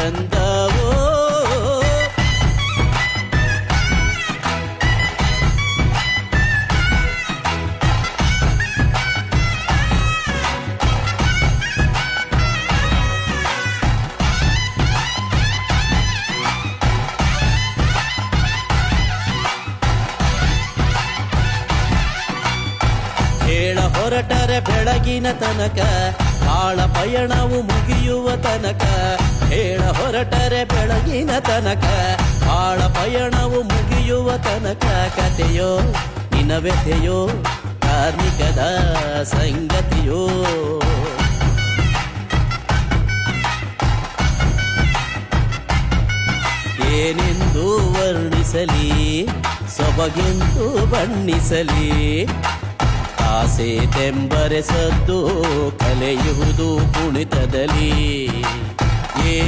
ಚಂದವೋ. ಹೇಳ ಹೊರಟರೆ ಬೆಳಗಿನ ತನಕ, ಬಾಳ ಪಯಣವು ಮುಗಿಯುವ ತನಕ. ಹೇಳ ಹೊರಟರೆ ಬೆಳಗಿನ ತನಕ, ಬಾಳ ಪಯಣವು ಮುಗಿಯುವ ತನಕ. ಕಥೆಯೋ ನಿನ ವ್ಯಥೆಯೋ ಕಾರ್ಮಿಕದ ಸಂಗತಿಯೋ. ಏನೆಂದು ವರ್ಣಿಸಲಿ, ಸೊಬಗೆಂದು ಬಣ್ಣಿಸಲಿ. ಆಸೆ ತೆಂಬರೆ ಸದ್ದು ಕಲೆಯುವುದು ಕುಣಿತದಲ್ಲಿ.